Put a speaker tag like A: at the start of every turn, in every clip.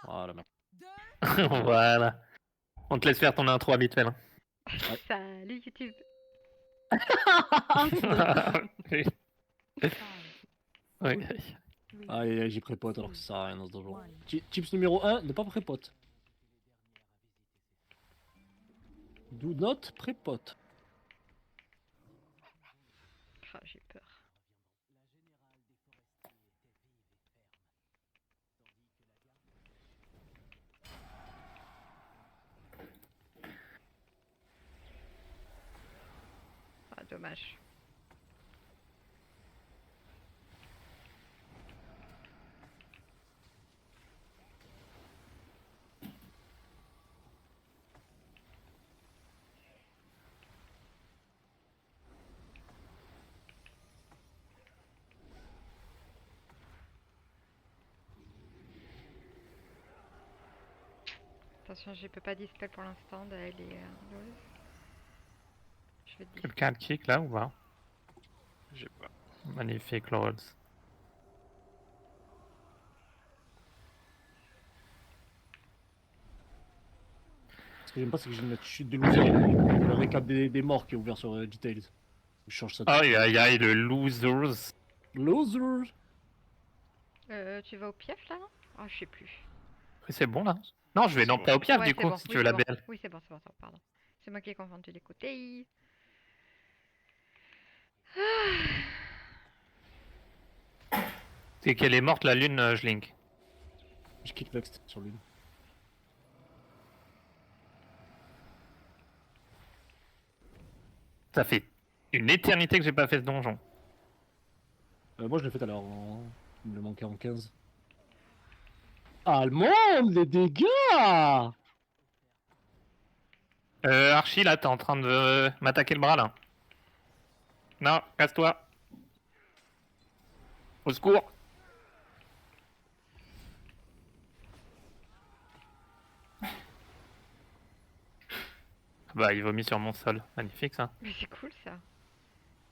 A: Voilà, merde.
B: Voilà. On te laisse faire ton intro habituel.
A: Ouais.
C: Salut YouTube.
B: Oui. Oui.
A: Aïe, j'ai prépote alors que ça sert à rien dans ce donjon. Tips numéro 1, ne pas prépote. Do not prépote.
C: Ah, j'ai peur. Ah, dommage. Attention, je peux pas dispel pour l'instant. Elle est lol. Je vais te dispel.
B: Quelqu'un a le kick là ou pas?
D: J'ai pas.
B: Magnifique, Laurels.
A: Ce que j'aime pas, c'est que j'ai une chute de loser. Le récap des morts qui est ouvert sur Details. Je change ça.
B: Aïe aïe aïe, le losers.
A: Loser.
C: Tu vas au pief là, non? Ah, je sais plus.
B: Oui, c'est bon là. Non, je vais
D: C'est
B: dans
D: bon.
B: pas au pire
C: Ouais,
B: du
C: c'est
B: coup,
C: bon.
B: si
C: Oui,
B: tu veux
C: c'est
B: la
C: bon.
B: BL.
C: Oui, c'est bon, pardon. C'est moi qui ai confondu les côtés.
B: C'est qu'elle est morte la lune, je link.
A: Je kick next sur l'une.
B: Ça fait une éternité que j'ai pas fait ce donjon.
A: Moi je l'ai fait tout à l'heure. Il me manquait en 15. Allemande, les dégâts!
B: Archie là, t'es en train de m'attaquer le bras là. Non, casse-toi. Au secours. Bah, il vomit sur mon sol. Magnifique ça.
C: Mais c'est cool ça.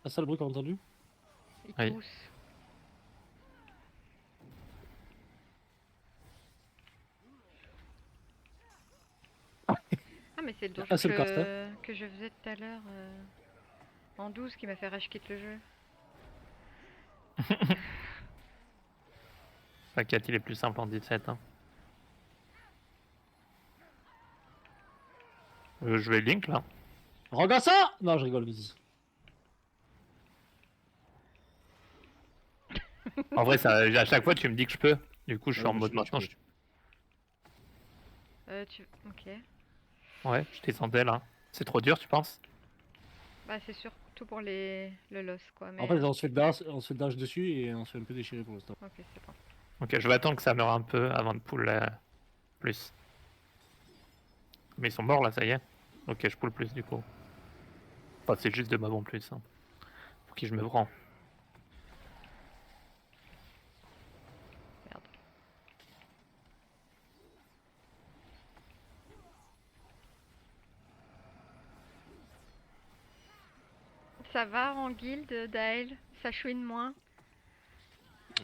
A: Ah, ça le bruit qu'on a entendu?
C: Il
B: Oui.
C: pousse. Ah, mais c'est le donjon
A: Un seul carte,
C: que je faisais tout à l'heure en 12 qui m'a fait rage quitte le jeu.
B: T'inquiète, il est plus simple en 17. Hein. Je vais link là.
A: Regarde ça! Non, je rigole, vas-y.
B: En vrai, ça, à chaque fois, tu me dis que je peux. Du coup, je suis
A: Ouais,
B: en
A: mais
B: mode
A: tu peux,
B: maintenant.
A: tu
C: Ok.
B: Ouais, je descendais là. C'est trop dur, tu penses?
C: Bah, c'est surtout pour le loss quoi. Mais...
A: En fait, on se fait dash dessus et on se fait un peu déchirer pour l'instant.
C: Ok, c'est bon.
B: Ok, je vais attendre que ça meure un peu avant de pull plus. Mais ils sont morts là, ça y est. Ok, je pull plus du coup. Enfin, c'est juste de mob en plus. Hein. Pour qui je me prends.
C: Merde. Ça va en guild, Daël? Ça chouine moins?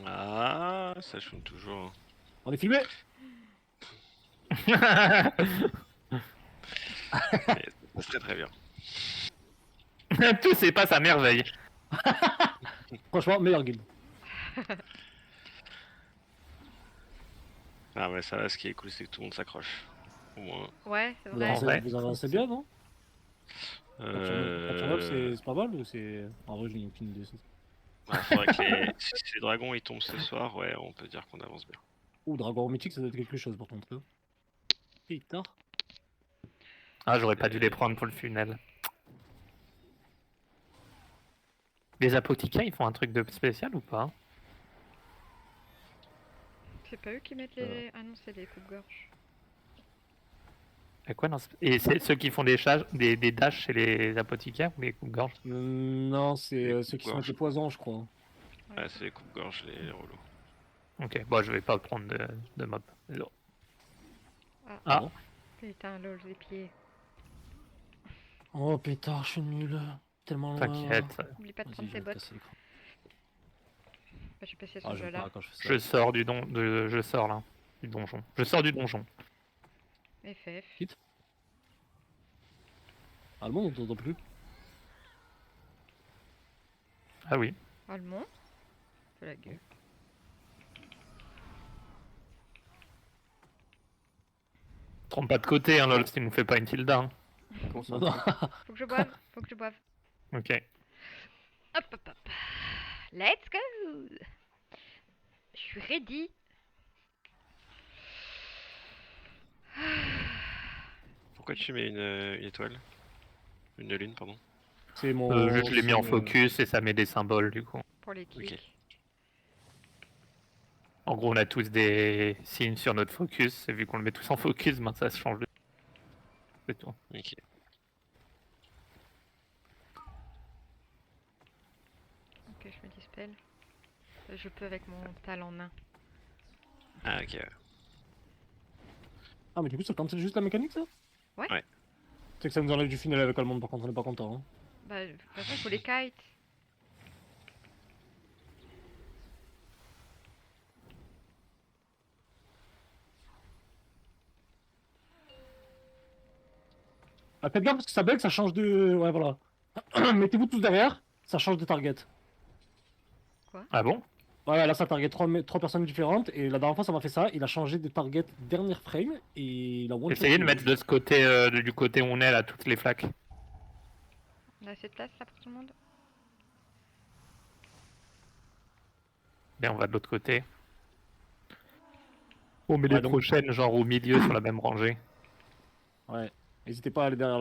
D: Ah, ça chouine toujours.
A: On est filmé!
D: Mais ça serait très bien.
B: Tout c'est pas sa merveille.
A: Franchement, meilleur guild.
D: Ah, mais ça, là, ce qui est cool, c'est que tout le monde s'accroche. Au moins.
C: Ouais, c'est
A: Vous
C: vrai.
A: avancez,
B: Ouais.
A: vous avancez bien, non?
D: Euh...
A: Capture c'est pas mal ou c'est. En vrai, je n'ai aucune idée.
D: bah, faudrait que si les dragons ils tombent ce soir, ouais, on peut dire qu'on avance bien.
A: Ouh, Dragon mythique, ça doit être quelque chose par contre. Hein. Putain.
B: Ah, j'aurais pas dû les prendre pour le funnel. Les apothicaires, ils font un truc de spécial ou pas?
C: C'est pas eux qui mettent les. Ah non, c'est les coupes-gorge.
B: Et quoi, non, et c'est ceux qui font des dashs chez les apothicaires ou les coupe-gorges?
A: Non, c'est
D: Les
A: ceux qui se
D: coupe-gorge.
A: mettent les poisons, je crois.
D: Ouais, c'est les coupe-gorge, les relous.
B: Ok, bon, je vais pas prendre de mob. Désolé.
C: Ah,
B: Ah.
A: Bon.
C: putain, lol, les pieds.
A: Oh pétard, je suis nul. Tellement loin.
B: T'inquiète.
C: Oublie pas de
A: Vas-y,
C: prendre
A: je
C: tes
A: vais
C: bottes.
A: casser l'écran.
C: Bah, je suis passé à ce
A: Ah, je vais
C: jeu-là.
A: pas quand je fais ça.
B: Je sors du je sors là. du donjon. Je sors du donjon.
C: FF.
A: Allemand, on t'entend plus.
B: Ah oui.
C: Allemand. De la gueule.
B: Trompe pas de côté, hein, lol, si nous fait pas une tilde. Hein.
E: Comment ça
A: Non, non.
C: Faut que je boive. Faut que je boive.
B: Ok.
C: Hop, hop, hop. Let's go. Je suis ready.
D: Pourquoi tu mets une étoile? Une lune, pardon.
A: C'est mon.
B: Juste, je l'ai mis en
A: c'est,
B: focus et ça met des symboles du coup.
C: Pour les kicks.
D: Ok.
B: En gros, on a tous des signes sur notre focus, et vu qu'on le met tous en focus, ben, ça se change de. C'est tout.
D: Ok.
C: Ok, je me dispelle. Je peux avec mon talent nain.
D: Ah, ok.
A: Ah, mais du coup, ça cancelle juste la mécanique, ça?
C: Ouais.
D: Ouais.
A: C'est que ça nous enlève du final avec Allemande, par contre, on est pas content. Hein.
C: Bah, de toute façon, il faut les kites.
A: Ah, faites gaffe parce que ça bug, ça change de. Ouais, voilà. Mettez-vous tous derrière, ça change de target.
B: Ah bon?
A: Ouais, là, ça target 3 personnes différentes, et la dernière fois, ça m'a fait ça. Il a changé de target dernière frame, et il a one
B: Essayez de mettre de ce côté, du côté où on est là, toutes les flaques.
C: On a assez de place là pour tout le monde?
B: Bien, on va de l'autre côté. On met
A: Ouais,
B: les
A: donc-
B: prochaines, genre au milieu, sur la même rangée.
A: Ouais. N'hésitez pas à aller derrière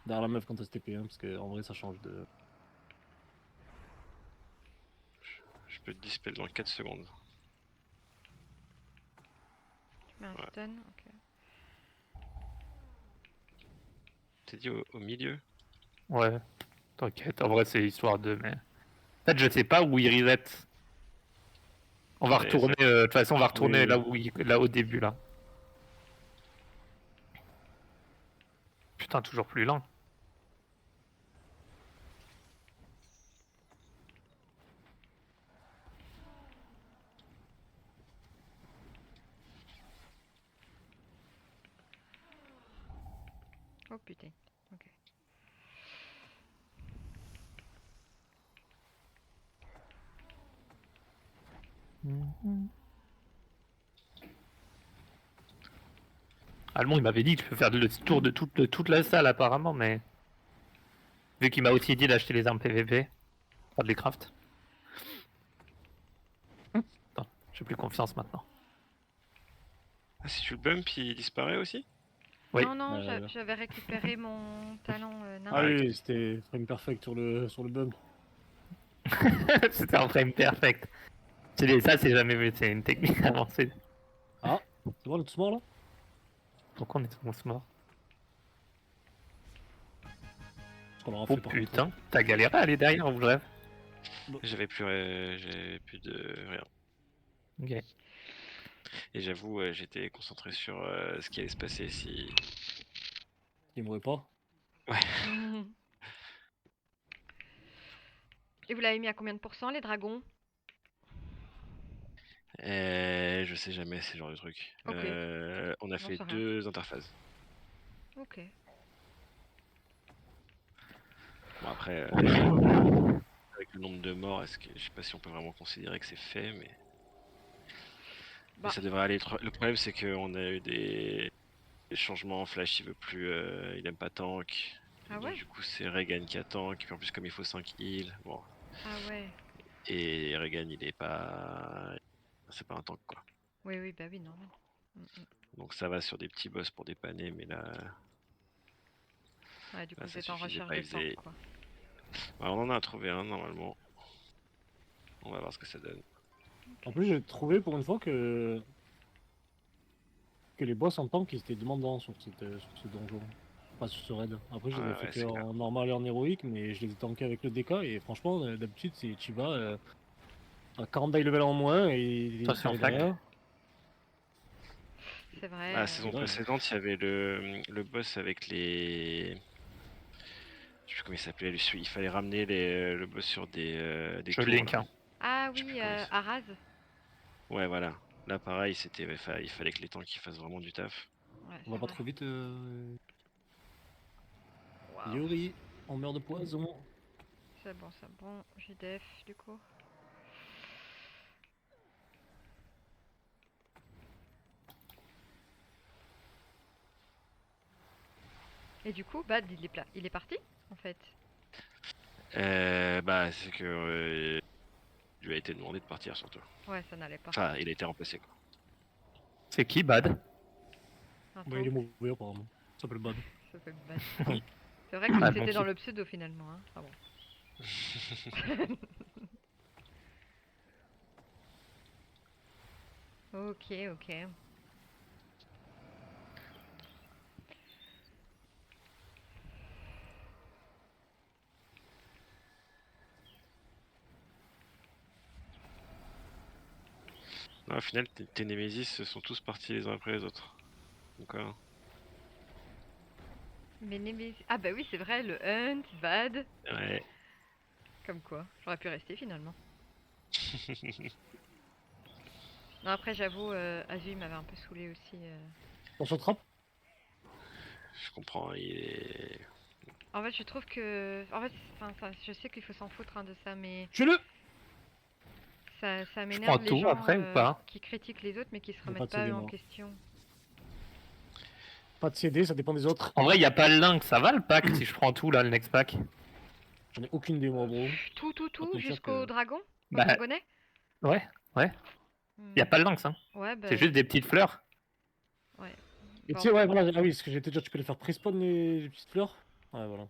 A: la meuf quand elle se TP, hein, parce qu'en vrai, ça change de.
D: Je peux te dispel dans 4 secondes.
C: Tu mets un
D: Ouais.
C: stun, ok.
D: T'es dit au milieu?
B: Ouais, t'inquiète, en vrai c'est histoire de... Mais... En fait, je sais pas où il reset. On va
D: Mais
B: retourner, de toute façon on va retourner
A: Oui.
B: là où là au début là. Putain, toujours plus lent.
C: Oh putain, ok.
B: Allemand, il m'avait dit que je peux faire le tour de toute la salle apparemment, mais... Vu qu'il m'a aussi dit d'acheter les armes PVP, pas de les craft. Attends, j'ai plus confiance maintenant.
D: Ah, si tu le bump, il disparaît aussi?
B: Oui.
C: Non, non,
A: Euh,
C: j'avais récupéré mon talent nain.
A: Ah
D: Ah,
A: oui,
D: ok.
A: c'était frame perfect sur le bump.
B: C'était un frame perfect. Ça, c'est jamais vu, c'est une technique avancée.
A: Ah, c'est bon, on est tous morts là?
B: Pourquoi on est mort?
A: Parce qu'on aura
B: Oh
A: fait par
B: putain, t'as galéré à aller derrière ou je rêve?
D: J'avais plus de rien.
B: Ok.
D: Et j'avoue, j'étais concentré sur ce qui allait se passer si.
A: contre. Il mourrait pas.
C: Mhm. Et vous l'avez mis à combien de pourcents les dragons?
D: Je sais jamais, c'est le genre de truc.
C: Ok.
D: On a
C: J'en
D: fait
C: sais rien.
D: 2 interphases.
C: Ok.
D: Bon, après, avec le nombre de morts, je sais pas si on peut vraiment considérer que c'est fait, mais.
C: Bah,
D: Mais ça devrait aller. Le problème, c'est qu'on a eu des changements. Flash, il veut plus. Il aime pas tank.
C: Ah
D: Donc,
C: ouais?
D: du coup, c'est Regan qui a tank. Puis en plus, comme il faut 5 heals. Bon.
C: Ah ouais.
D: Et Regan, il est pas. C'est pas un tank, quoi.
C: Oui, oui, bah oui, normal. Mm, mm.
D: Donc ça va sur des petits boss pour dépanner, mais là.
C: Ouais, du coup,
D: Là,
C: vous
D: ça
C: êtes en
D: suffisait
C: recherche
D: pas,
C: de
D: il faisait-
C: tank, quoi.
D: Bah, on en a trouvé un normalement. On va voir ce que ça donne.
A: En plus, j'ai trouvé pour une fois que les boss en tank ils étaient demandants sur ce donjon. Pas sur ce raid. Après, je les ai
D: Ouais,
A: fait
D: ouais,
A: que
D: c'est clair.
A: en normal et en héroïque, mais je les ai tankés avec le DK et franchement, d'habitude, c'est tu vas à 40 die level en moins et
B: Attention,
A: t'arrives
B: flag.
A: derrière.
C: C'est vrai.
D: La saison
A: ouais.
D: précédente, il y avait le boss avec les. Je sais plus comment il s'appelait. Il fallait ramener le boss sur des
B: Je
D: tours.
B: link.
D: Là.
B: Hein.
C: Ah
D: Je sais plus
C: oui,
D: comment il
C: Araz.
D: Ouais, voilà. Là, pareil, il fallait que les tanks ils fassent vraiment du taf.
C: Ouais,
A: On va
C: c'est
A: pas
C: vrai.
A: trop vite.
C: Waouh.
A: Yuri, on meurt de poison.
C: C'est bon. J'ai def du coup. Et du coup, Bad, il est parti en fait.
D: Bah, c'est que il lui a été demandé de partir surtout.
C: Ouais, ça n'allait pas.
D: Enfin, il a été remplacé quoi.
B: C'est qui, Bad?
C: Un
A: Bah, il est
C: tank,
A: mauvais apparemment. Ça s'appelle Bad.
C: ça fait Bad. C'est vrai que
B: Ah,
C: c'était
B: donc
C: dans
B: il-
C: le pseudo finalement. Hein. Ah bon. Ok.
D: Non, au final, tes Nemesis sont tous partis les uns après les autres. Donc,
C: Mais Nemesis... Ah bah oui, c'est vrai, le Hunt, Bad.
D: ouais.
C: Comme quoi, j'aurais pu rester finalement. Non, après j'avoue, Azu il m'avait un peu saoulé aussi.
A: On se trappe.
D: Je comprends, il est...
C: En fait, je trouve que... En fait, je sais qu'il faut s'en foutre hein, de ça, mais
A: Tue-le.
C: ça
B: Je
C: m'énerve
B: prends
C: les
B: tout
C: gens
B: après ou pas?
C: qui critiquent les autres mais qui se
A: J'ai pas
C: remettent
A: de
C: pas
A: CD,
C: eux en
A: moi.
C: question.
A: Pas de CD, ça dépend des autres.
B: En vrai, y a pas le link, ça va le pack si je prends tout là, le next pack?
A: J'en ai aucune idée, moi, bro.
C: Tout,
A: Pas te mentir
C: jusqu'au
A: que-
C: dragon? Au
B: Bah,
C: dragonnet?
B: ouais. Y a
C: Hmm,
B: pas le lynx, hein.
C: Ouais, bah...
B: C'est juste des petites fleurs.
C: Ouais.
A: Et
C: Bah,
A: tu sais, ouais, voilà. Ah oui, ce que j'étais déjà, tu peux les faire pré-spawn les petites fleurs. Ouais, voilà.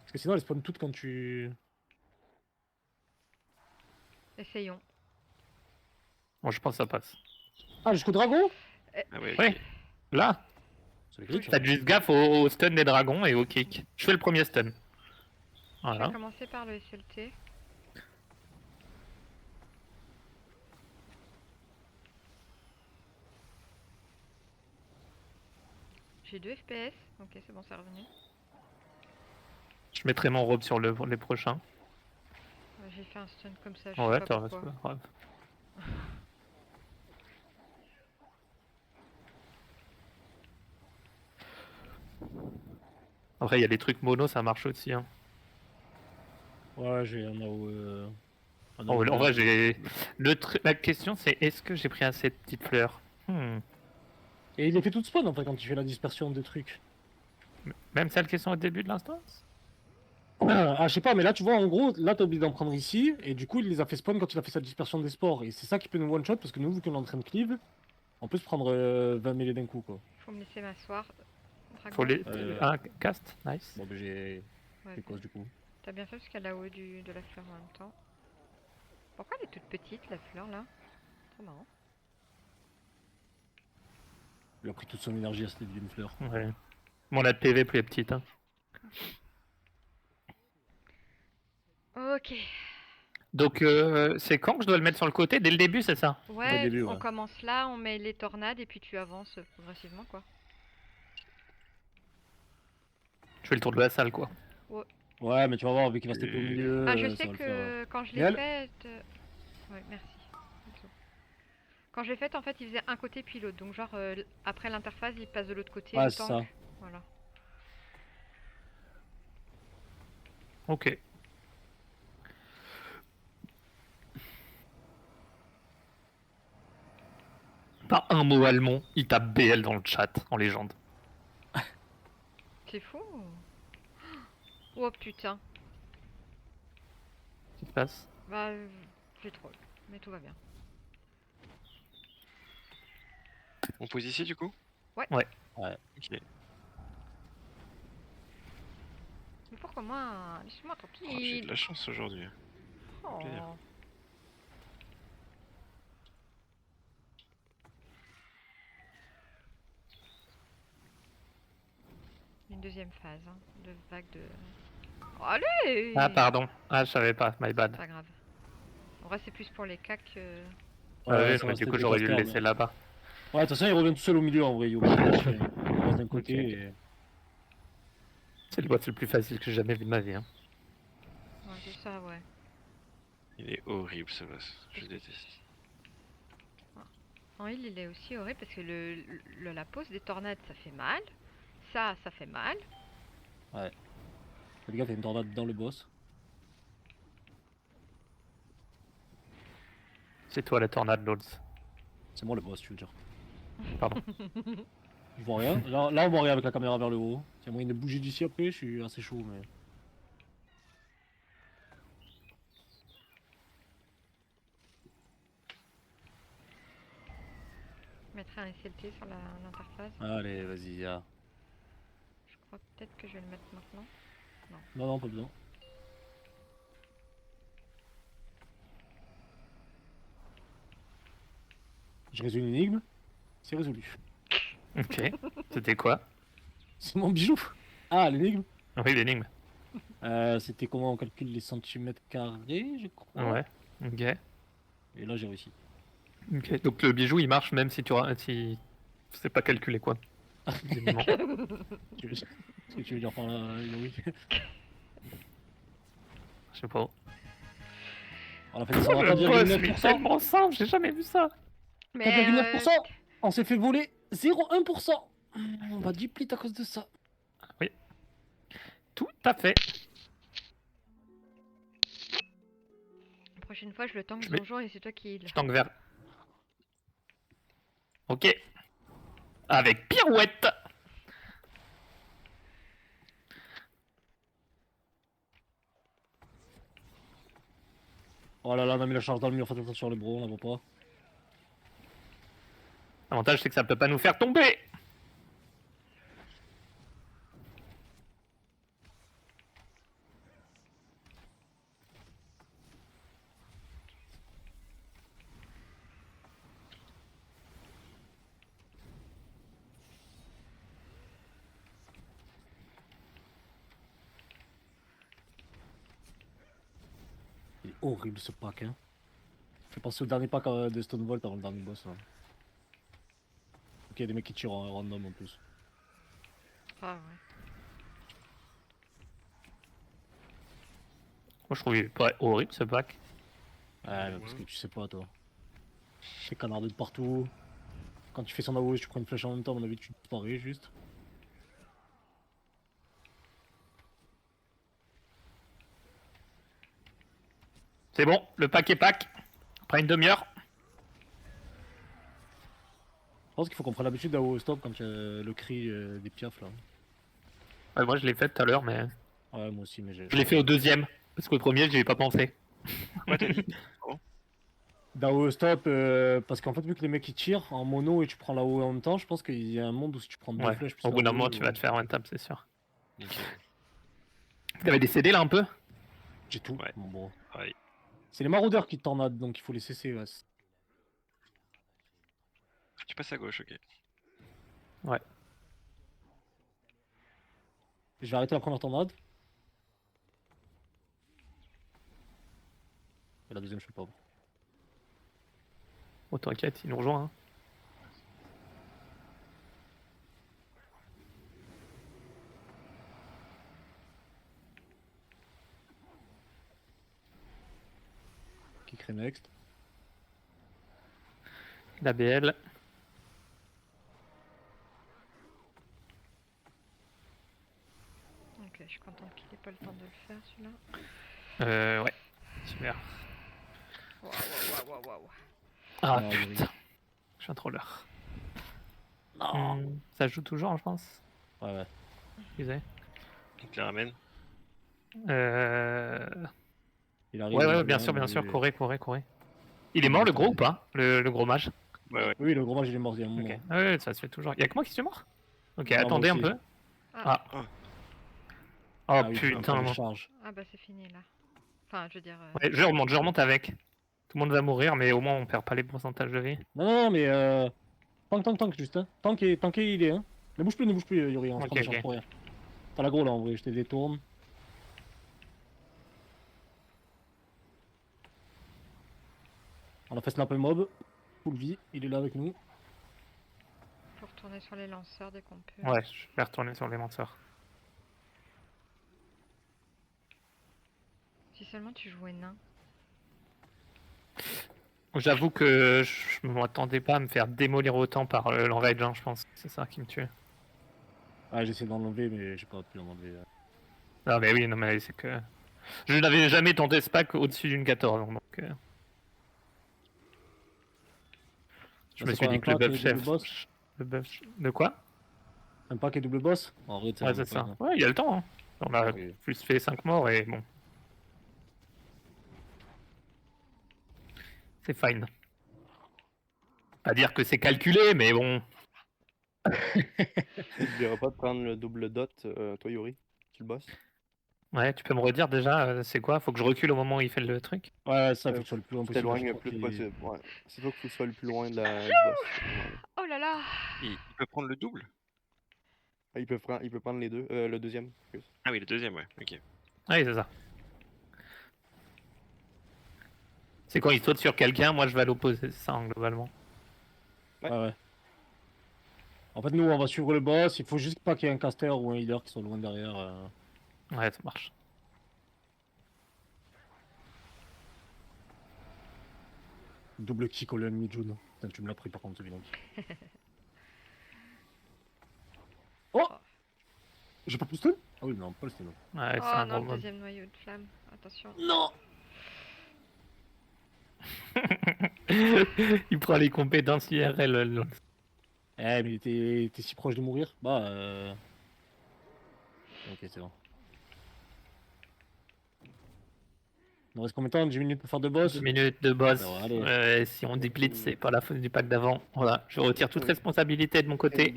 A: Parce que sinon, elles spawnent toutes quand tu.
C: essayons.
B: Bon, je pense que ça passe.
A: Ah, jusqu'au dragon.
D: Ah ouais, ok.
B: Ouais. Là,
A: Ça fait glitch, hein.
B: faites juste gaffe au stun des dragons et au kick. Je fais le premier stun.
C: Je vais
B: Voilà.
C: commencer par le SLT. J'ai 2 FPS. Ok, c'est bon, c'est revenu.
B: Je mettrai mon robe sur les prochains.
C: J'ai fait un stun comme ça, je
B: Ouais,
C: sais pas
B: t'as c'est
C: pourquoi.
B: pas grave. Après, il y a des trucs mono, ça marche aussi. Hein.
A: Ouais, j'ai un AO. Un
B: En,
A: AO
B: en vrai,
A: vert.
B: j'ai. La question, c'est est-ce que j'ai pris assez de petites fleurs?
A: Et il est fait tout spawn en fait quand tu fais la dispersion des trucs.
B: Même celles qui sont au début de l'instance?
A: Ah, je sais pas, mais là tu vois, en gros, là t'as oublié d'en prendre ici, et du coup il les a fait spawn quand il a fait sa dispersion des spores. Et c'est ça qui peut nous one shot parce que nous, vu qu'on est en train de cleave, on peut se prendre 20 mêlées d'un coup quoi.
C: Faut me laisser m'asseoir. Dragon.
B: Faut les.
A: Euh,
B: Un cast, nice.
A: Bon, ben j'ai.
C: Ouais,
A: J'ai cause du coup.
C: t'as bien fait parce qu'elle a haut de la fleur en même temps. Pourquoi elle est toute petite la fleur là? Trop marrant.
A: Il a pris toute son énergie à cette d'une fleur.
B: Ouais. Bon, la PV plus est petite. Hein.
C: Ok.
B: Donc, c'est quand que je dois le mettre sur le côté? Dès le début, c'est ça?
C: Ouais,
A: début,
C: on
A: ouais.
C: commence là, on met les tornades et puis tu avances progressivement quoi.
B: Je fais le tour de la salle, quoi.
A: Ouais, mais tu vas voir, vu qu'il va se taper au milieu.
C: Ah, je
A: ça
C: sais
A: va le faire.
C: que quand je
A: Et
C: l'ai
A: elle
C: faite. Ouais, merci. Quand je l'ai faite, en fait, il faisait un côté puis l'autre. Donc, genre, après l'interface, il passe de l'autre côté.
A: Ouais,
C: le
A: c'est
C: tank.
A: ça.
C: Voilà.
B: Ok. Pas un mot allemand, il tape BL dans le chat, en légende.
C: C'est fou. Oh putain.
B: Qu'est-ce qui se passe?
C: Bah, j'ai troll. Mais tout va bien.
D: On pose ici du coup?
C: Ouais.
B: Ouais.
A: Ouais.
D: Ok.
C: Mais pourquoi moi? Laisse-moi
D: Oh, j'ai de
C: tranquille.
D: la chance aujourd'hui.
C: Oh.
D: plaisir.
C: Une deuxième phase hein, de vague de. Oh, allez!
B: Ah, pardon. Ah, je savais pas, my bad.
C: Pas grave. En vrai, c'est plus pour les cacs.
B: Ouais,
A: ça
B: mais
A: va,
B: du
A: c'était
B: coup,
A: des
B: j'aurais dû le
A: casters,
B: laisser
A: mais-
B: là-bas.
A: Ouais, de toute façon, il revient tout seul au milieu en vrai, Yomi. Il reste d'un côté
B: Ok, ok.
A: et.
B: C'est le boss le plus facile que j'ai jamais vu de ma vie. Hein.
C: Ouais, c'est ça, ouais.
D: Il est horrible ce boss. Je déteste.
C: En heal, il est aussi horrible parce que la pose des tornades, ça fait mal. Ça fait mal.
A: Ouais. Fais gaffe, il y a une tornade dans le boss.
B: C'est toi la tornade, Lolz.
A: C'est moi le boss, tu veux dire.
B: Pardon.
A: Je vois rien. Là, on voit rien avec la caméra vers le haut. S'il y a moyen de bouger d'ici après, je suis assez chaud, mais.
C: Je mettrai un SLT sur l'interface.
A: Allez, vas-y, ah.
C: Je crois peut-être que je vais le mettre maintenant.
A: Non, non, pas besoin. Je résous une énigme. C'est résolu.
B: Ok. C'était quoi?
A: C'est mon bijou. Ah, l'énigme.
B: Oui, l'énigme.
A: C'était comment on calcule les centimètres carrés, je crois.
B: Ouais. Ok.
A: Et là, j'ai réussi.
B: Ok. Donc le bijou il marche même si si c'est pas calculé quoi. Évidemment.
A: Tu veux... Ce que tu veux dire par là, oui.
B: Je sais pas.
A: On a fait descendre à
B: Le boss, mais
A: 4,9%.
B: tellement simple, j'ai jamais vu ça.
C: Mais
A: 4,9%. On s'est fait voler 0,1%. On va duplit à cause de ça.
B: Tout à fait.
C: la prochaine fois, je le tank
B: Je vais-
C: donjon et c'est toi qui heal.
B: Je tank vert. Ok. Avec pirouette.
A: Oh là là, on a mis la charge dans le mur, faites attention les bros, on la voit pas.
B: L'avantage c'est que ça peut pas nous faire tomber.
A: Il est horrible ce pack, hein. Fait penser au dernier pack de Stonevolt avant le dernier boss là. Ok, il y a des mecs qui tirent en random en plus.
C: Ah ouais.
B: Moi je trouve il est pas horrible ce pack.
A: Ouais, mais parce que tu sais pas toi. C'est canardé de partout. Quand tu fais son AOE, tu prends une flèche en même temps, à mon avis tu disparais juste.
B: C'est bon, le pack est pack. Après une demi-heure.
A: Je pense qu'il faut qu'on prenne l'habitude d'AOE stop quand il y a le cri des piafs là.
B: Ouais, moi je l'ai fait tout à l'heure mais
A: Ouais, moi aussi, mais j'ai.
B: je l'ai fait au deuxième. Parce qu'au premier j'y ai pas pensé.
D: Ouais, t'as dit.
A: D'AOE stop, parce qu'en fait, vu que les mecs ils tirent en mono et tu prends l'AOE en même temps, je pense qu'il y a un monde où si tu prends deux
B: Ouais.
A: flèches. plus
B: Au bout d'un
A: l'AOE,
B: moment tu vas te faire one tap c'est sûr.
D: Ok.
B: T'avais des CD là un peu?
A: J'ai tout,
D: Ouais.
A: mon bro.
D: Ouais.
A: C'est les maraudeurs qui te tornadent, donc il faut les cesser. Ouais.
D: Tu passes à gauche, ok.
B: Ouais.
A: Je vais arrêter la première tornade. Et la deuxième, je sais pas.
B: Oh t'inquiète, il nous rejoint. Hein.
A: Qui crée next.
B: La BL.
C: Ok, je suis contente qu'il ait pas le temps de le faire celui-là.
B: Ouais. Super.
C: Waouh, waouh, waouh, waouh.
B: Ah
A: Ah,
B: putain. Je suis un troller. Ça joue toujours je pense.
A: Ouais, ouais.
B: Excusez.
D: On te les ramène.
A: Il arrive.
B: Ouais,
A: il
B: ouais,
A: arrive,
B: bien sûr,
A: il-
B: courez. Il est mort le gros ou pas le gros mage?
D: Ouais, ouais.
A: Oui, le gros mage il est mort il y a un moment.
B: Ok. Ah ouais, ça se fait toujours. Y'a que moi qui suis mort? Ok,
A: Ah, moi
B: attendez un
A: aussi.
B: peu.
C: Ah.
B: Ah.
D: Ah.
B: Oh
A: Ah oui,
B: putain.
A: je charge.
C: Ah bah c'est fini là. Enfin, je veux dire.
B: Ouais, je remonte avec. Tout le monde va mourir, mais au moins on perd pas les pourcentages de vie.
A: Non, non, non, mais tank, juste. Hein. Tanké, il est. Hein. Ne bouge plus, Yuri. On se
B: Ok,
A: prend des chances
B: ok.
A: pour rien. T'as l'aggro là en vrai, je te détourne. On a fait snap un mob. Full vie, il est là avec nous.
C: Faut retourner sur les lanceurs dès qu'on peut.
B: Ouais, je vais retourner sur les lanceurs.
C: Si seulement tu jouais nain.
B: J'avoue que je m'attendais pas à me faire démolir autant par l'enrage, hein, je pense. C'est ça qui me tue.
A: Ah, j'essaie d'en enlever, mais j'ai pas pu en enlever.
B: Non mais oui, non mais c'est que... Je n'avais jamais tenté ce pack au-dessus d'une 14, donc... Je
A: Ah,
B: me
A: c'est
B: suis
A: quoi,
B: dit
A: un
B: que le
A: pack
B: buff
A: et
B: chef...
A: double boss
B: Le buff... De quoi?
A: Un pack et double boss? En vrai,
B: Ouais, c'est ça. Ouais, il y a le temps, hein. On a
A: Oui.
B: plus fait 5 morts et bon. C'est fine. Pas dire que c'est calculé, mais bon...
E: Tu diras pas de prendre le double dot, toi Yuri, tu le bosses.
B: Ouais, tu peux me redire déjà, c'est quoi? Faut que je recule au moment où il fait le truc?
A: Ouais, ça, faut que tu sois le plus loin
E: Tu
A: possible. à
E: t'éloignes
A: chaque
E: le
A: fois
E: plus
A: qu'il-
E: possible. Ouais. C'est toi qu'il faut que tu sois le plus loin du boss.
C: Oh là là.
D: Il peut prendre le double?
E: Ah, il peut prendre les deux, le deuxième. Excuse.
D: Ah oui, le deuxième, ouais, ok.
B: Oui, c'est ça. C'est quand il saute sur quelqu'un, moi je vais à l'opposé, c'est ça, hein, globalement.
E: Ouais.
A: Ouais. En fait, nous, on va suivre le boss. Il faut juste pas qu'il y ait un caster ou un healer qui soit loin derrière.
B: Ouais, ça marche.
A: Double kick au ennemi June. Putain, tu me l'as pris par contre, celui-là. Oh! J'ai pas plus stun? Ah oui, non, pas le stun.
B: Ouais, c'est
C: Oh
B: un
C: non,
B: gros
C: le
B: mob.
C: deuxième noyau de flamme. Attention.
A: Non!
B: Il prend les compétences IRL.
A: Eh, mais t'es si proche de mourir. Bah, Ok, c'est bon. Il nous reste combien de temps? 10 minutes pour faire deux boss?
B: 10 minutes de boss.
A: Ça va aller.
B: Si on déplite, c'est pas la faute du pack d'avant. Voilà, je retire toute responsabilité de mon côté.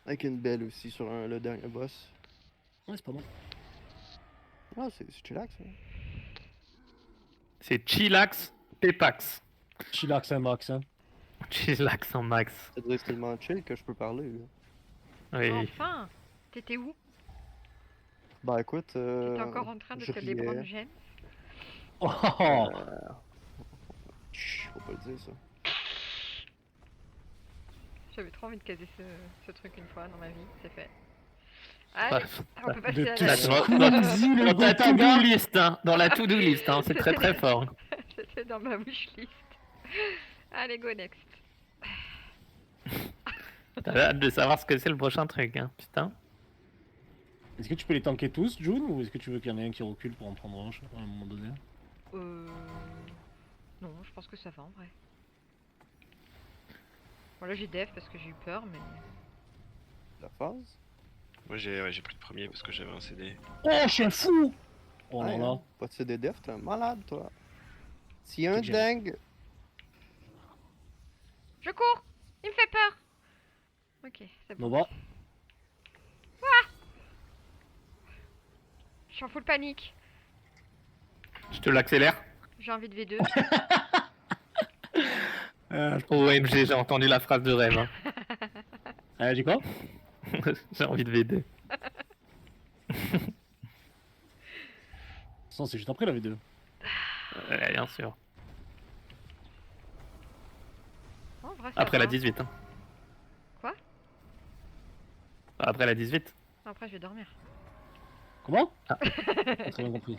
E: Avec une belle aussi sur le dernier boss.
A: Ouais, c'est pas mal.
E: Ah, c'est chillax. Hein.
B: C'est Chillax Pepax.
A: Chillax un max, hein.
B: Chillax en max.
E: Ça doit être tellement chill que je peux parler. Là.
B: Oui.
C: Enfin. T'étais où?
E: Bah écoute,
C: T'étais encore en train de
E: je
C: te LeBron
E: riais.
C: James?
A: Oh!
E: Chut, faut pas le dire ça.
C: J'avais trop envie de caser ce truc une fois dans ma vie, c'est fait. Allez,
B: Ouais.
C: on peut passer
A: De
C: à
A: tout
C: la...
B: Là, dans ta to-do list, hein. Dans la to-do list, hein. C'est très très fort.
C: C'était dans ma wishlist. Allez, go next.
B: T'as hâte de savoir ce que c'est le prochain truc, hein. Putain.
A: Est-ce que tu peux les tanker tous, June, ou est-ce que tu veux qu'il y en ait un qui recule pour en prendre un à un moment donné?
C: Non, je pense que ça va en vrai. Bon là j'ai def parce que j'ai eu peur, mais...
E: La phase.
D: Moi j'ai pris le premier parce que j'avais un CD.
A: Oh, je suis un fou! Oh là
E: Ouais,
A: là.
E: hein. Pas de CDDF, t'es un malade toi. S'il y a un
A: C'est que j'ai-
E: dingue.
C: Je cours! Il me fait peur! Ok, c'est bon.
A: Nova.
C: Je suis en full panique.
B: Je te l'accélère.
C: J'ai envie de V2.
B: OMG, j'ai entendu la phrase de rêve. Hein.
A: Dis quoi?
B: J'ai envie de V2.
A: Non, c'est juste après la V2.
B: Ouais, bien sûr.
C: En vrai, ça
B: Après
C: va.
B: la 18. Hein.
C: Quoi?
B: Après la 18.
C: Après je vais dormir.
A: Comment?
B: Ah.
A: Pas très bien compris.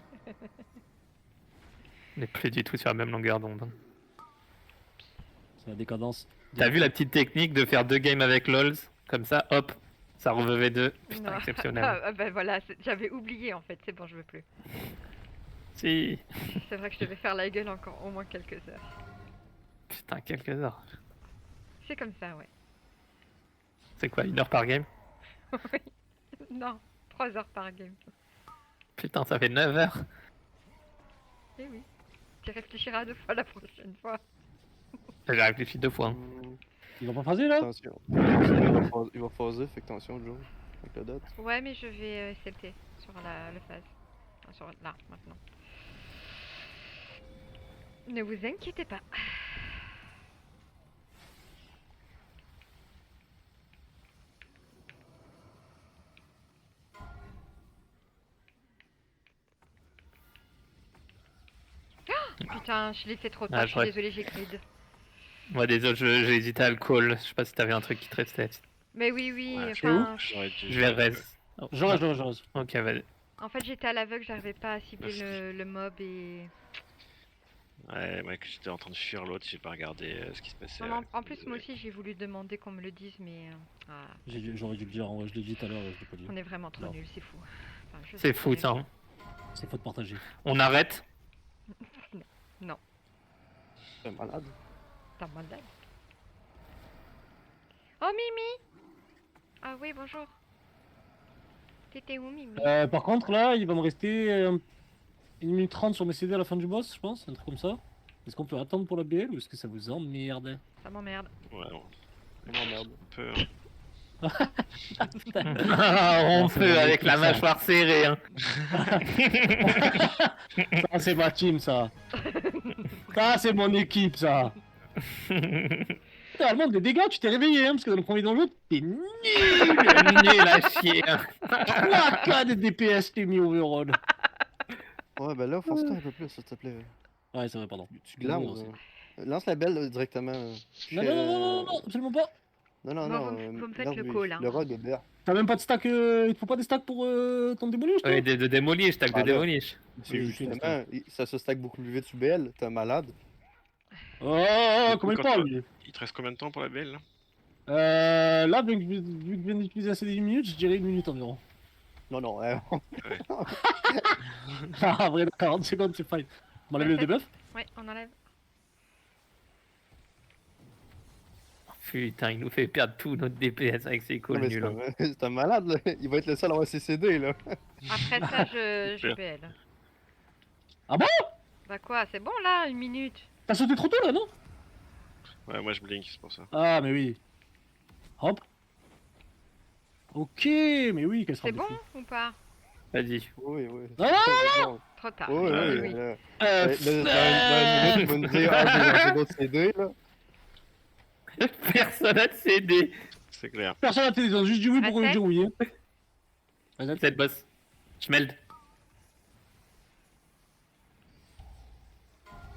B: On n'est plus du tout sur la même longueur d'onde. Hein.
A: C'est la décadence.
B: T'as vu la petite technique de faire 2 games avec LOLs? Comme ça, hop, ça reveut V2. Putain,
C: Non.
B: exceptionnel.
C: Ah bah voilà, j'avais oublié en fait, c'est bon, je veux plus.
B: Si.
C: C'est vrai que je devais faire la gueule encore au moins quelques heures.
B: Putain, quelques heures.
C: C'est comme ça, ouais.
B: C'est quoi, 1 heure par game?
C: Oui. Non, 3 heures par game.
B: Putain, ça fait 9 heures.
C: Eh oui. Tu réfléchiras 2 fois la prochaine fois.
B: J'ai réfléchi 2 fois. Hein.
A: Ils vont pas phaser là?
E: Attention. Il va phaser, fait que attention, Joe. Avec la dot.
C: Ouais, mais je vais SLT sur le phase. Enfin, sur là, maintenant. Ne vous inquiétez pas. Oh, putain, je l'ai fait trop tard,
B: Ah,
C: je suis
B: ouais.
C: désolée, j'ai grid.
B: Moi, désolé, j'ai hésité à le call. Je sais pas si t'avais un truc qui te restait.
C: Mais oui, oui,
D: Ouais,
C: enfin...
D: J'aurais dû-
B: Je vais res. Oh,
A: J'aurais.
B: Ok, vas-y.
C: En fait, j'étais à l'aveugle, j'arrivais pas à cibler le mob et...
D: Ouais, moi, que j'étais en train de fuir l'autre, j'ai pas regardé ce qui se passait.
C: Non,
D: ouais.
C: en plus, moi
D: Désolé.
C: aussi, j'ai voulu demander qu'on me le dise, mais
A: J'aurais dû le dire, je l'ai dit tout à l'heure, je l'ai pas dit.
C: on est vraiment trop
A: Non.
C: nuls, c'est fou. Enfin, je
B: C'est
C: sais
B: fou
C: pas,
B: ça. Hein.
A: C'est faute partagée.
B: On arrête.
C: Non,
E: C'est malade.
C: t'as malade. Oh, Mimi! Ah oui, bonjour. T'étais où, Mimi?
A: Par contre, là, il va me rester 1 minute 30 sur mes CD à la fin du boss, je pense, un truc comme ça. Est-ce qu'on peut attendre pour la BL ou est-ce que ça vous emmerde?
C: Ça m'emmerde.
D: Ouais,
E: Non, merde.
D: on peut.
B: On
A: c'est
B: peut
A: bon,
B: avec la
A: ça.
B: mâchoire serrée. Hein.
A: Ça, c'est ma team, ça. Ça, c'est mon équipe, ça. Putain, Allemande, des dégâts, tu t'es réveillé, hein, parce que dans le premier donjon, t'es nul.
B: Nul à chier. Hein.
A: 3K de DPS, t'es mis overall.
E: Ouais, ben là, force-toi un peu plus, s'il te plaît.
A: Ouais, c'est vrai, pardon.
E: Tu glames.
A: Bon,
E: Lance la belle directement.
A: Non, non, non, non, non, absolument pas.
E: Non, non,
C: Moi,
E: non.
C: vous me faites
E: merde,
C: le
E: lui,
C: call, hein.
E: Le rogue, BR.
A: T'as même pas de stack, il te faut pas des stacks pour ton démolish, toi?
B: Ouais, de démolish, tac
E: Ah,
B: de
E: là.
B: démolish.
E: C'est
A: Oui,
E: justement, ça se stack beaucoup plus vite sur BL. T'es un malade.
A: Oh, comment il
D: Quand
A: parle,
D: toi-
A: lui?
D: Il te reste combien de temps pour la BL là?
A: Là, vu que je viens d'utiliser assez 10 minutes, je dirais 1 minute environ.
E: Non, non.
A: Ah, vrai, 40 secondes, c'est fine. On enlève le debuff?
C: Ouais, on enlève.
B: Putain, il nous fait perdre tout notre DPS avec ses
E: Non,
B: calls
E: mais
B: nuls. Hein.
E: c'est un malade, là. Il va être le seul à avoir CCD, là.
C: Après ça, je
D: Super.
C: BL.
A: Ah bon?
C: Bah quoi, c'est bon là, 1 minute.
A: T'as sauté trop tôt, là, non?
D: Ouais, moi je blink, c'est pour ça.
A: Ah, mais oui. Hop. Ok, mais oui, qu'elle sera
C: C'est bon ou pas?
B: Vas-y.
E: Oui, oui.
A: Ah,
C: Trop tard.
E: Oui,
D: Ouais,
E: oui.
C: oui.
E: Là,
A: Euh,
E: dans une minute, il va nous dire, ah, j'ai lancé d'autres CD, là.
B: Personne n'a de CD.
D: C'est clair.
A: Personne n'a ils ont juste dit oui pour
C: Reset.
A: dire oui. Hein. Vas-y.
B: Cette boss. Schmeld.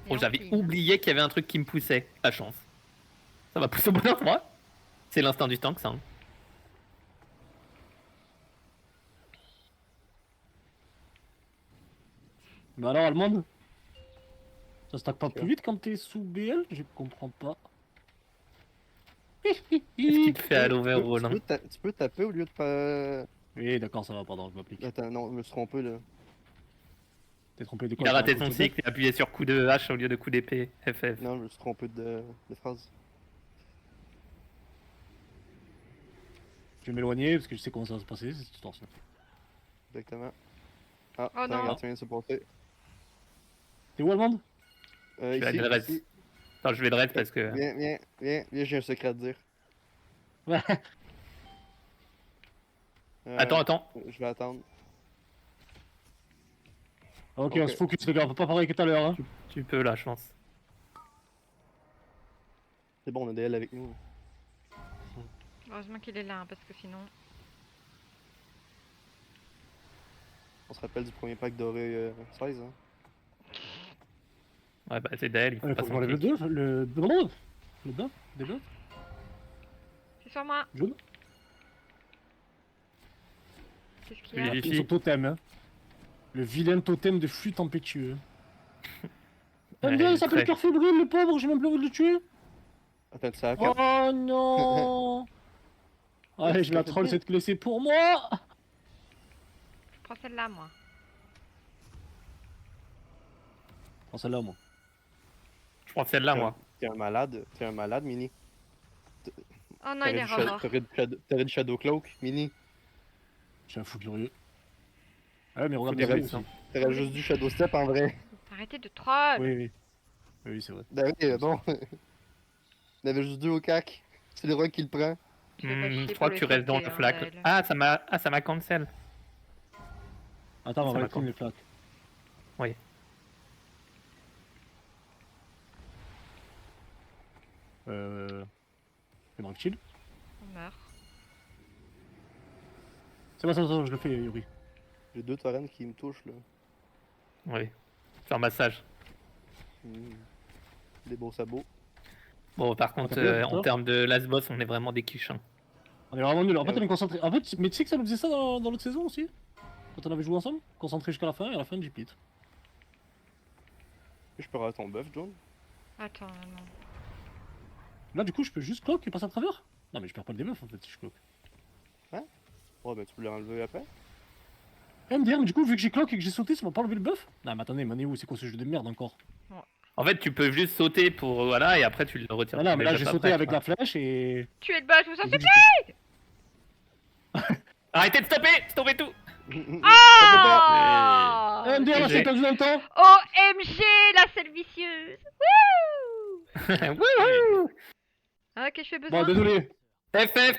B: Oh,
C: Et
B: j'avais
C: on clean.
B: oublié qu'il y avait un truc qui me poussait. La chance. Ça va pousser au bon endroit. C'est l'instinct du tank, ça. Hein.
A: Mais alors, Allemande? Ça stack pas plus vite quand t'es sous BL? Je comprends pas.
B: Qu'est-ce qu'il te fait à l'overroll? Hein.
E: Tu peux taper au lieu de pas.
A: Oui, d'accord, ça va, pardon, je m'applique.
E: Attends, non, je me suis trompé, là.
A: T'es trompé de quoi?
B: Il a raté
A: t'as un
B: son
A: coup de
B: cycle et appuyé sur coup de hache au lieu de coup d'épée. FF.
E: Non, je me suis trompé de phrase.
A: Je vais m'éloigner parce que je sais comment ça va se passer, cette histoire.
E: Exactement. Ah,
C: Oh
E: attends,
C: non.
E: regarde, ça vient de se passer.
A: T'es où, Allemande?
B: Je vais
E: Ici,
B: le reste.
E: ici.
B: Attends, je vais le reste parce que.
E: Viens, j'ai un secret à te dire.
A: Ouais.
B: Attends.
E: Je vais attendre.
A: Ok,
E: Ok.
A: on se focus, les gars, on peut pas pareil que tout à l'heure. Hein.
B: Tu peux là, je pense.
E: C'est bon, on a des L avec nous.
C: Heureusement qu'il est là, hein, parce que sinon.
E: On se rappelle du premier pack doré 16, hein.
B: Ouais, bah c'est d'elle, il faut
A: Ouais,
B: pas
A: faut que
B: s'en
A: j'enlève le
B: cliquer.
A: 2, le buff, des buffs,
C: C'est sur moi.
A: jaune.
C: Qu'est-ce qu'il y a?
B: Oui.
A: Et son totem, hein. Le vilain totem de flux tempétueux.
B: Ouais,
A: bien,
B: il
A: il
B: est
A: s'appelle
B: très-
A: cœur fébrile, le pauvre, j'ai même plus envie de le tuer.
E: Attends, tu sais à quatre?
A: Oh non. Allez, je la troll, cette clé, c'est pour moi.
C: Je prends celle-là, moi.
A: Prends celle-là, moi.
B: Je prends celle-là, moi.
E: T'es un malade, Mini.
C: Oh non, il est remords.
E: T'aurais du Shadow Cloak, Mini.
A: Je suis un fou furieux. Ouais, mais regarde
B: Faut
A: mes
B: des
A: yeux
B: restes,
A: aussi.
E: T'aurais juste du Shadow Step en vrai.
C: Arrêtez de troll.
A: Oui, oui. Oui, c'est vrai.
E: Ben oui, bon. On avait juste 2 au cac. C'est le rogue qui le prend.
C: Je vais pas chier
B: Je crois
C: pour
B: que tu
C: le
B: restes dans
C: sauter,
B: la
C: hein,
B: flaque.
C: Gaël.
B: Ah, ça m'a cancel.
A: Attends, on
B: Ça
A: va
B: va
A: clean les flaques.
B: Oui.
A: C'est moi chill.
C: On meurt.
A: C'est pas ça, je le fais, Yuri.
E: J'ai 2 taurennes qui me touchent là.
B: Oui. Faire massage.
E: Des beaux sabots.
B: Bon, par contre,
A: t'as peur,
B: en
A: toi
B: termes de last boss, on est vraiment des quiches. Hein.
A: On est vraiment nuls. En fait,
E: Ouais.
A: on est concentré. En fait, mais tu sais que ça nous faisait ça dans l'autre saison aussi? Quand on avait joué ensemble? Concentré jusqu'à la fin et à la fin, j'ai pit.
E: Je peux rater ton buff, John?
C: Attends, non.
A: Là, du coup, je peux juste cloque et passer à travers? Non, mais je perds pas le debuff en fait si je cloque.
E: Ouais, bah tu peux l'enlever après.
A: MDR, mais du coup, vu que j'ai cloque et que j'ai sauté, ça m'a pas enlevé le buff? Non, mais attendez, Mané, où c'est quoi ce jeu de merde encore?
B: En fait, tu peux juste sauter pour. Voilà, et après tu le retires.
A: Voilà, mais là,
B: déjà
A: j'ai
B: pas
A: sauté
B: prêt,
A: avec
B: quoi.
A: la flèche et.
C: Tu es le boss, vous en
A: et vu
C: supplie.
A: que j'étais-
B: Arrêtez de stopper! Stoppez tout!
C: Ah
A: MDR, là,
B: GG.
A: c'est perdu dans le temps!
C: OMG, la selle vicieuse. Wouh.
B: Wouhou!
C: Ok, je fais besoin.
A: Bon, désolé.
B: FF!